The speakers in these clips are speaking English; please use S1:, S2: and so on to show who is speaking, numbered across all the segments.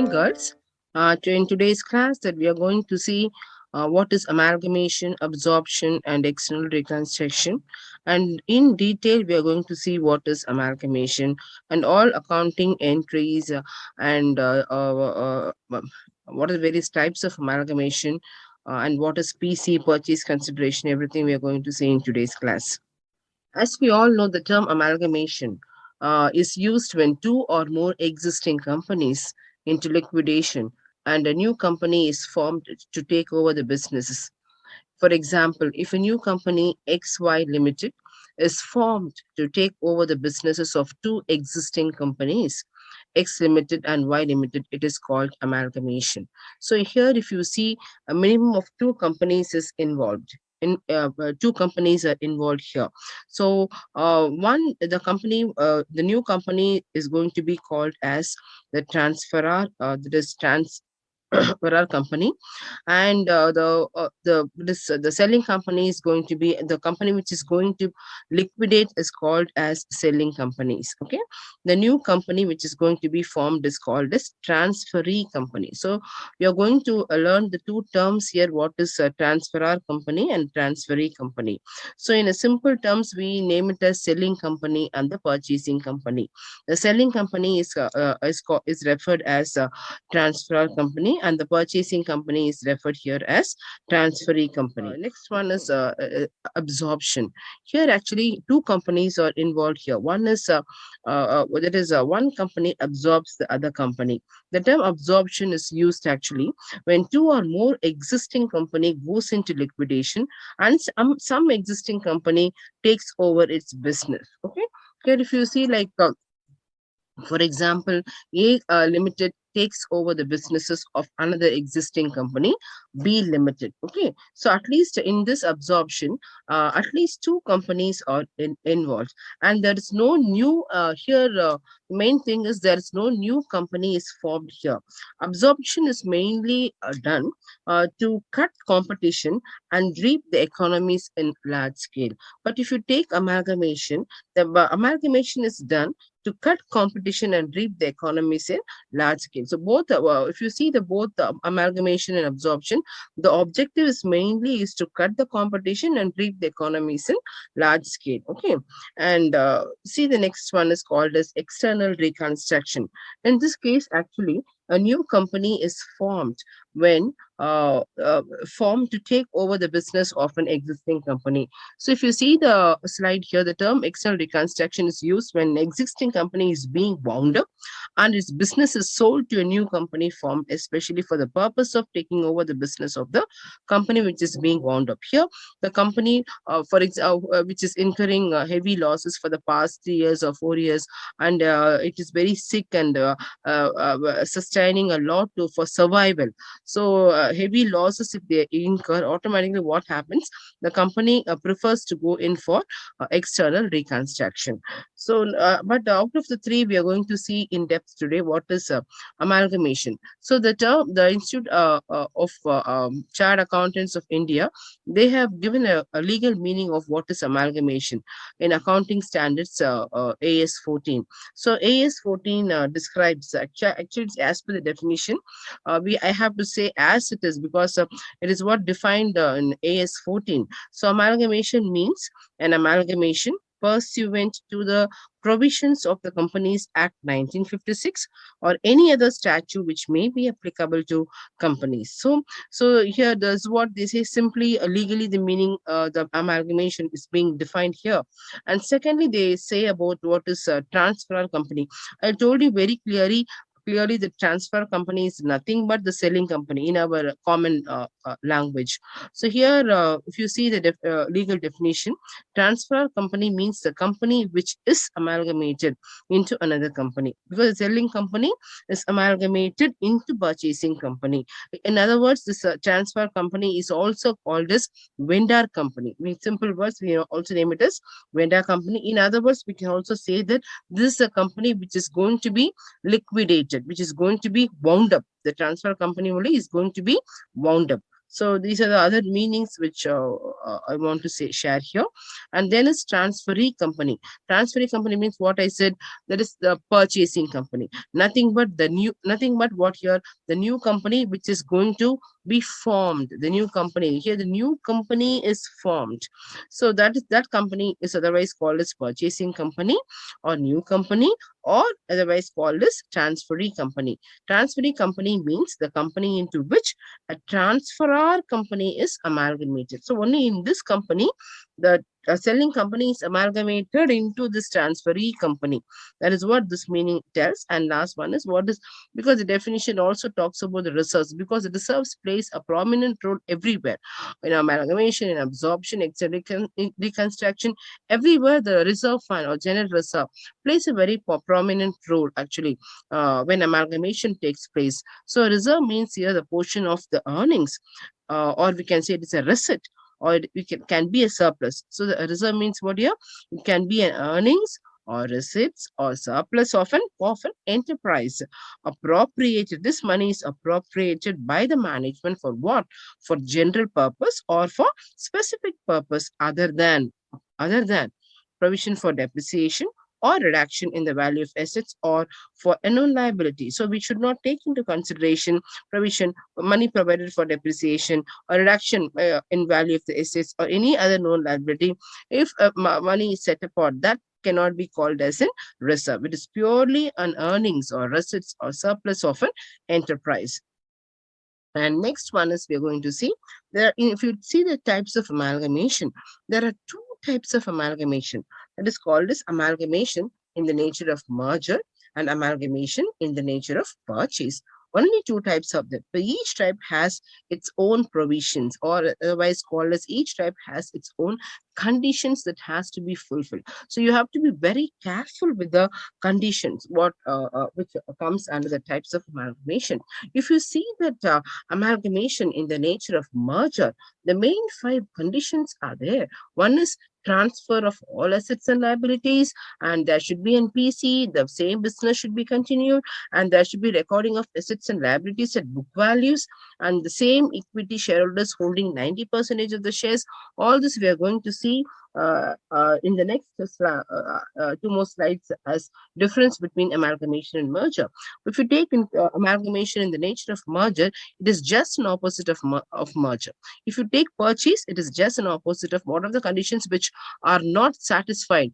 S1: girls. In today's class, that we are going to see what is amalgamation, absorption, and external reconstruction. And in detail, we are going to see what is amalgamation and all accounting entries and what are various types of amalgamation and what is PC, purchase consideration. Everything we are going to see in today's class. As we all know, the term amalgamation is used when two or more existing companies into liquidation and a new company is formed to take over the businesses. For example, if a new company XY Limited is formed to take over the businesses of two existing companies, X Limited and Y Limited, it is called amalgamation. So here, if you see, a minimum of two companies is involved. Two companies are involved here. So the new company is going to be called as the transferor, that is for our company, and the selling company is going to be the company which is going to liquidate is called as selling companies. Okay, the new company which is going to be formed is called as transferee company. So we are going to learn the two terms here, what is a transferor company and transferee company. So in a simple terms, we name it as selling company and the purchasing company. The selling company is referred as transfer company, and the purchasing company is referred here as transferee company. Next one is absorption. Here actually two companies are involved here. One is one company absorbs the other company. The term absorption is used actually when two or more existing company goes into liquidation and some existing company takes over its business. Okay, here if you see for example, A Limited takes over the businesses of another existing company, B Limited. Okay, so at least in this absorption, at least two companies are involved, and there is no new here. Main thing is there is no new company is formed here. Absorption is mainly done to cut competition and reap the economies in large scale. But if you take amalgamation, the amalgamation is done to cut competition and reap the economies in large scale. So both, if you see the both amalgamation and absorption, the objective is mainly is to cut the competition and reap the economies in large scale. Okay, and see the next one is called as external reconstruction. In this case, actually, a new company is formed when formed to take over the business of an existing company. So if you see the slide here, the term external reconstruction is used when an existing company is being wound up and its business is sold to a new company formed especially for the purpose of taking over the business of the company which is being wound up. Here, the company, for example, which is incurring heavy losses for the past 3 years or 4 years, and it is very sick and sustaining a lot for survival. So heavy losses if they incur, automatically what happens? The company prefers to go in for external reconstruction. So, but out of the three, we are going to see in depth today what is amalgamation. So the term, the Institute of Chartered Accountants of India, they have given a legal meaning of what is amalgamation in accounting standards AS 14. So AS 14 describes actually it's as per the definition. We I have to say as it is because it is what defined in AS 14. So amalgamation means an amalgamation pursuant to the provisions of the Companies Act 1956 or any other statute which may be applicable to companies. So here does what they say simply legally the meaning the amalgamation is being defined here. And secondly, they say about what is a transfer company. I told you very clearly the transfer company is nothing but the selling company in our common language. So here, if you see the legal definition, transfer company means the company which is amalgamated into another company, because the selling company is amalgamated into purchasing company. In other words, this transfer company is also called as vendor company. In simple words, we also name it as vendor company. In other words, we can also say that this is a company which is going to be liquidated, which is going to be wound up. The transfer company only is going to be wound up. So these are the other meanings which I want to say share here. And then is transferee company. Transferee company means what I said. That is the purchasing company. Nothing but what here, the new company which is going to be formed. The new company here, the new company is formed. So that company is otherwise called as purchasing company or new company, or otherwise called as transferee company. Transferee company means the company into which a transferor company is amalgamated. So only in this company, the selling company is amalgamated into this transferee company. That is what this meaning tells. And last one is what is, because the definition also talks about the reserves, because the reserves plays a prominent role everywhere in amalgamation, in absorption, etc., in reconstruction. Everywhere the reserve fund or general reserve plays a very prominent role actually when amalgamation takes place. So reserve means here the portion of the earnings, or we can say it is a receipt, or can be a surplus. So the reserve means what here? It can be an earnings or receipts or surplus of an enterprise appropriated. This money is appropriated by the management for what? For general purpose or for specific purpose other than provision for depreciation or reduction in the value of assets or for a known liability. So we should not take into consideration provision, money provided for depreciation or reduction in value of the assets or any other known liability. If money is set apart, that cannot be called as an reserve. It is purely an earnings or receipts or surplus of an enterprise. And next one is we're going to see there. If you see the types of amalgamation, there are two types of amalgamation. That is called as amalgamation in the nature of merger and amalgamation in the nature of purchase. Only two types of them. But each type has its own provisions, or otherwise called as each type has its own conditions that has to be fulfilled. So you have to be very careful with the conditions what which comes under the types of amalgamation. If you see that amalgamation in the nature of merger, the main five conditions are there. One is transfer of all assets and liabilities, and there should be an PC, the same business should be continued, and there should be recording of assets and liabilities at book values, and the same equity shareholders holding 90% of the shares. All this we are going to see in the next two more slides as difference between amalgamation and merger. If you take amalgamation in the nature of merger, it is just an opposite of merger. If you take purchase, it is just an opposite of what are the conditions which are not satisfied.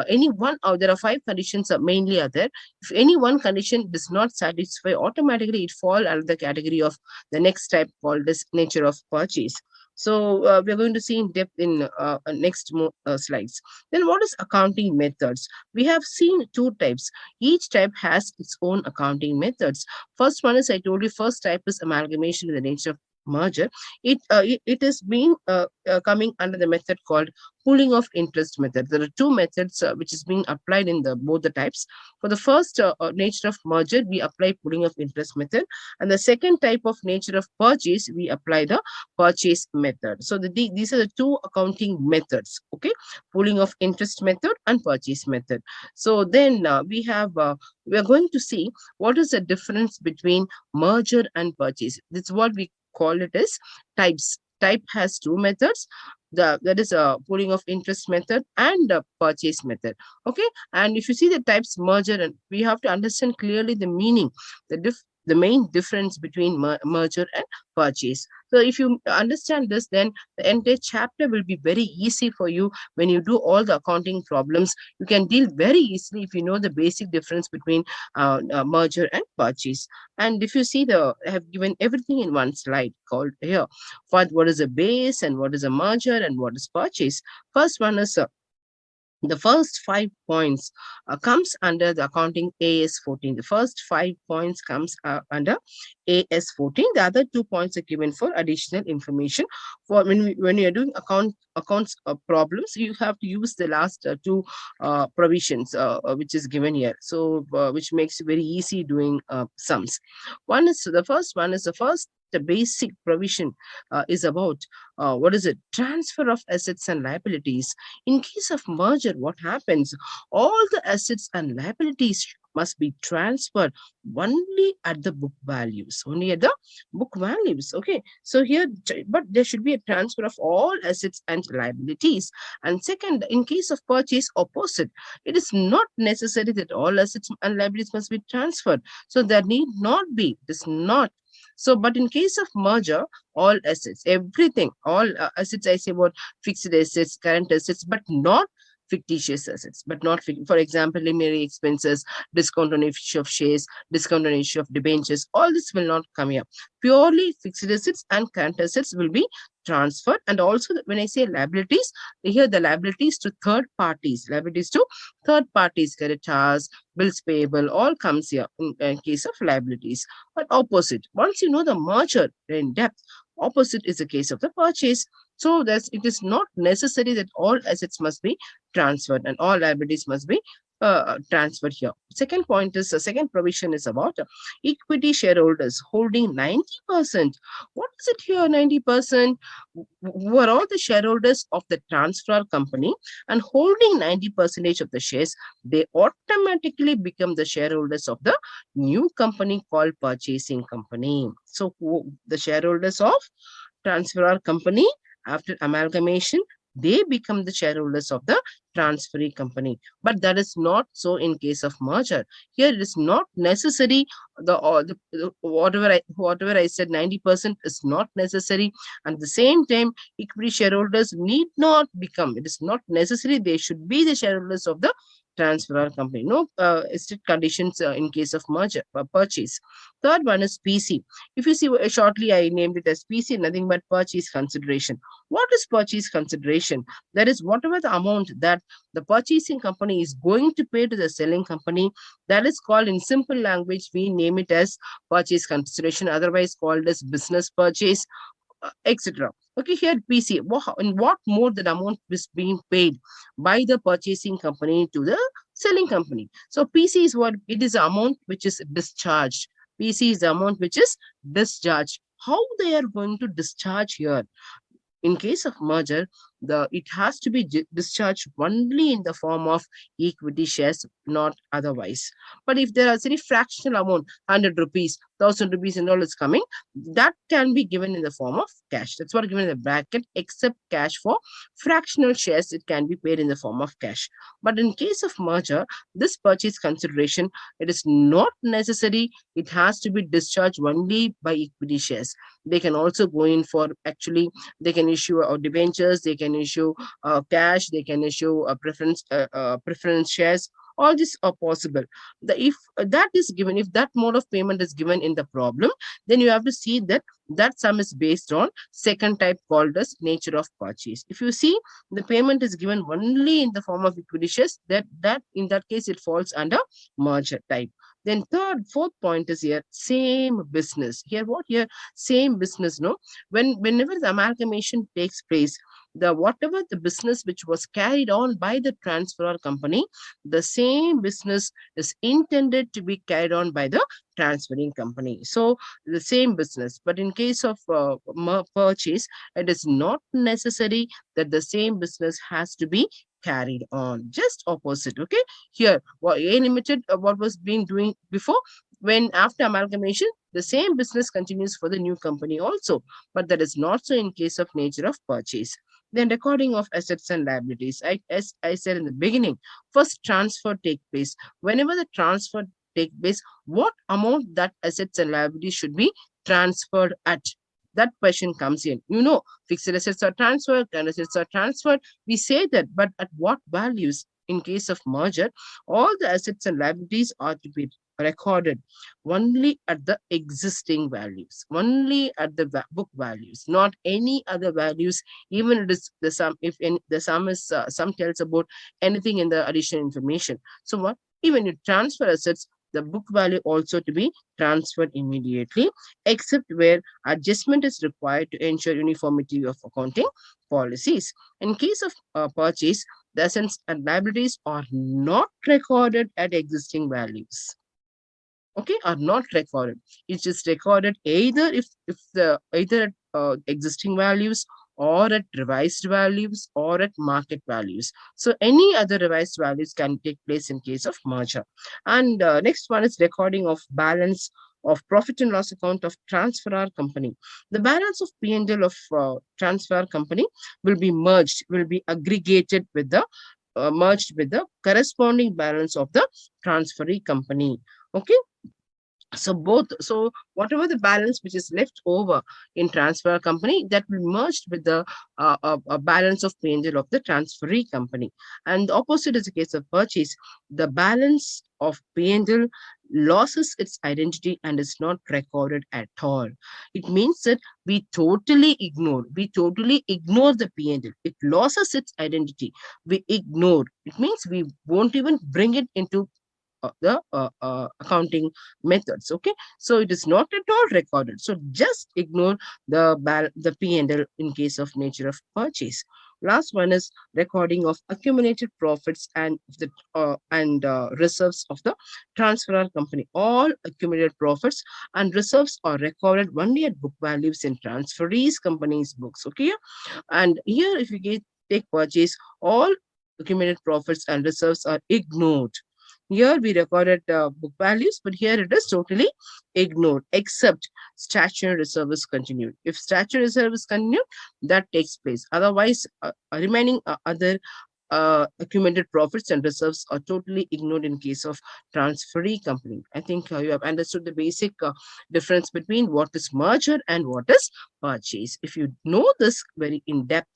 S1: Any one, there are five conditions mainly are there. If any one condition does not satisfy, automatically it fall under the category of the next type called as nature of purchase. So we're going to see in depth in slides. Then what is accounting methods? We have seen two types. Each type has its own accounting methods. First one is, I told you, first type is amalgamation in the nature of merger. It is being coming under the method called pooling of interest method. There are two methods which is being applied in the both the types. For the first nature of merger, we apply pooling of interest method, and the second type of nature of purchase, we apply the purchase method. So these are the two accounting methods. Okay, pooling of interest method and purchase method. So then we are going to see what is the difference between merger and purchase. This is what we call it as types. Type has two methods. That is a pooling of interest method and a purchase method. Okay, and if you see the types merger, and we have to understand clearly the meaning, the main difference between merger and purchase. So if you understand this, then the entire chapter will be very easy for you. When you do all the accounting problems, you can deal very easily if you know the basic difference between merger and purchase. And if you see, I have given everything in one slide called here. What is a base and what is a merger and what is purchase. First one is the first 5 points comes under the accounting AS 14. The first 5 points comes under AS 14. The other 2 points are given for additional information. For when you are doing accounts problems, you have to use the last two provisions which is given here. So which makes it very easy doing sums. The first one is the basic provision is about what is it? Transfer of assets and liabilities. In case of merger, what happens? All the assets and liabilities must be transferred only at the book values, only at the book values. Okay, so here, but there should be a transfer of all assets and liabilities. And second, in case of purchase, opposite, it is not necessary that all assets and liabilities must be transferred. So there need not be. It is not. So, but in case of merger, all assets, everything, all assets, I say about fixed assets, current assets, but not fictitious assets, but not, for example, preliminary expenses, discount on issue of shares, discount on issue of debentures, all this will not come here. Purely fixed assets and current assets will be transferred. And also, when I say liabilities, here the liabilities to third parties, creditors, bills payable, all comes here in case of liabilities. But opposite, once you know the merger in depth, opposite is the case of the purchase. So that it is not necessary that all assets must be transferred and all liabilities must be transferred here. Second point is, the second provision is about equity shareholders holding 90%. What is it here, 90%? Who are all the shareholders of the transfer company and holding 90% of the shares, they automatically become the shareholders of the new company called purchasing company. So the shareholders of transferor company, after amalgamation, they become the shareholders of the transferee company. But that is not so in case of merger. Here it is not necessary. Whatever I said, 90% is not necessary. At the same time, equity shareholders need not become. It is not necessary. They should be the shareholders of the transferor company. No strict conditions in case of merger purchase. Third one is PC. If you see shortly, I named it as PC, nothing but purchase consideration. What is purchase consideration? That is whatever the amount that the purchasing company is going to pay to the selling company. That is called, in simple language, we name it as purchase consideration, otherwise called as business purchase, etc. Okay, here PC, in what mode that amount is being paid by the purchasing company to the selling company. So PC is what it is, the amount which is discharged. PC is the amount which is discharged. How they are going to discharge here? In case of merger, it has to be discharged only in the form of equity shares, not otherwise. But if there is any fractional amount, 100 rupees, 1000 rupees, and all is coming, that can be given in the form of cash. That's what given in the bracket, except cash for fractional shares, it can be paid in the form of cash. But in case of merger, this purchase consideration, it is not necessary. It has to be discharged only by equity shares. They can also go in for, actually, they can issue debentures, they can issue cash, they can issue preference shares. All these are possible. If that is given, if that mode of payment is given in the problem, then you have to see that that sum is based on second type called as nature of purchase. If you see the payment is given only in the form of equity shares, that in that case it falls under merger type. Then fourth point is here, same business. Here what? Here same business. No, whenever the amalgamation takes place, the whatever the business which was carried on by the transferor company, the same business is intended to be carried on by the transferring company. So the same business. But in case of purchase, it is not necessary that the same business has to be carried on. Just opposite. Okay. Here, A Limited, what was being doing before, when after amalgamation, the same business continues for the new company also. But that is not so in case of nature of purchase. Then recording of assets and liabilities. As I said in the beginning, first transfer take place. Whenever the transfer take place, what amount that assets and liabilities should be transferred at? That question comes in. Fixed assets are transferred, current assets are transferred. We say that, but at what values? In case of merger, all the assets and liabilities are to be recorded only at the existing values, only at the book values, not any other values. Even it is the sum, if any, the sum is sum tells about anything in the additional information. So what? Even you transfer assets, the book value also to be transferred immediately, except where adjustment is required to ensure uniformity of accounting policies. In case of purchase, the assets and liabilities are not recorded at existing values. Okay, are not recorded. It's just recorded either if the either existing values or at revised values or at market values. So any other revised values can take place in case of merger. And next one is recording of balance of profit and loss account of transferor company. The balance of P&L of transfer company will be merged, will be aggregated with the merged with the corresponding balance of the transferee company. Okay, so both, so whatever the balance which is left over in transfer company, that will merged with the balance of P&L of the transferee company. And the opposite is the case of purchase. The balance of P&L loses its identity and is not recorded at all. It means that we totally ignore the P&L. It loses its identity. We ignore. It means we won't even bring it into the accounting methods. Okay, so it is not at all recorded. So just ignore the P&L in case of nature of purchase. Last one is recording of accumulated profits and reserves of the transferor company. All accumulated profits and reserves are recorded only at book values in transferees company's books. Okay, and here if you take purchase, all accumulated profits and reserves are ignored. Here we recorded book values, but here it is totally ignored, except statutory reserve is continued. If statutory reserve is continued, that takes place. Otherwise, remaining other accumulated profits and reserves are totally ignored in case of transferee company. I think you have understood the basic difference between what is merger and what is purchase. If you know this very in depth,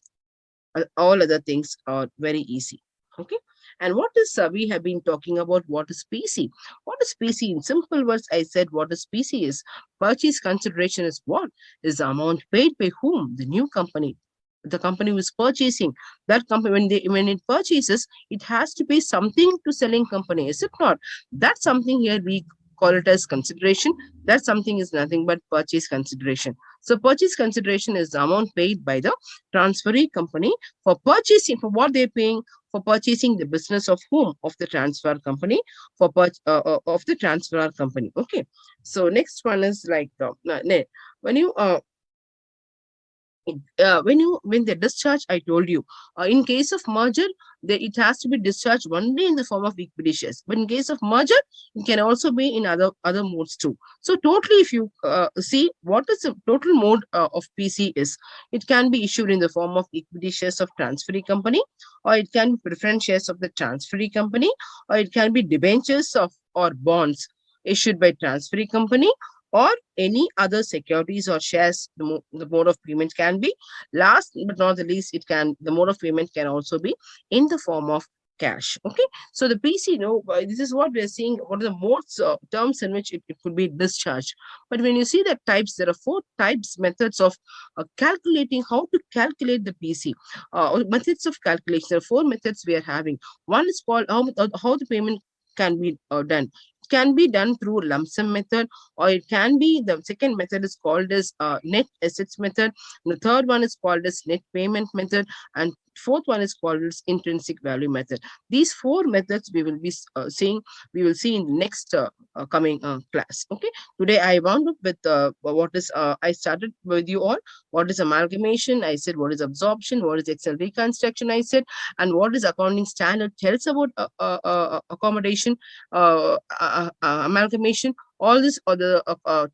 S1: all other things are very easy. Okay, and what is we have been talking about what is PC. What is PC? In simple words, I said what is PC is purchase consideration is what is the amount paid by whom? The new company, the company was purchasing. That company, when it purchases, it has to pay something to selling company, is it not? That's something here we call it as consideration. That something is nothing but purchase consideration. So purchase consideration is the amount paid by the transferee company for purchasing, for what they're paying for purchasing the business of whom? Of the transfer company, of the transfer company. Okay. So next one is like when you when they discharge, I told you, in case of merger, it has to be discharged only in the form of equity shares. But in case of merger, it can also be in other modes too. So totally, if you see what is the total mode of PC is, it can be issued in the form of equity shares of transferee company, or it can be preference shares of the transferee company, or it can be debentures of or bonds issued by transferee company, or any other securities or shares. The mode of payment can be, last but not the least, the mode of payment can also be in the form of cash. Okay, so the PC, this is what we're seeing, what are the modes terms in which it could be discharged. But when you see the types, there are four types methods of calculating how to calculate the PC, or methods of calculation. There are four methods we are having. One is called how the payment can be done. It can be done through lump sum method, or it can be, the second method is called as net assets method. The third one is called as net payment method, and fourth one is called as intrinsic value method. These four methods we will be seeing, we will see in the next coming class. Okay, today I wound up with what is I started with you all what is amalgamation, I said what is absorption, what is Excel reconstruction, I said, and what is accounting standard tells about accommodation, amalgamation. All this or the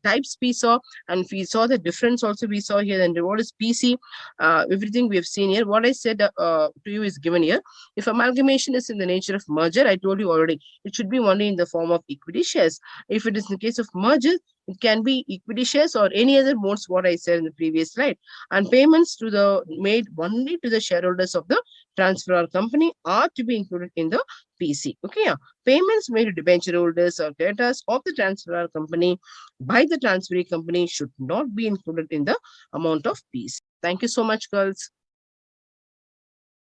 S1: types we saw, and we saw the difference also we saw here. And what is PC? Everything we have seen here. What I said to you is given here. If amalgamation is in the nature of merger, I told you already, it should be only in the form of equity shares. If it is in the case of merger, it can be equity shares or any other modes, what I said in the previous slide. And payments to the made only to the shareholders of the transfer company are to be included in the PC. Okay, yeah. Payments made to debenture holders or creditors of the transfer company by the transferee company should not be included in the amount of PC. Thank you so much, girls.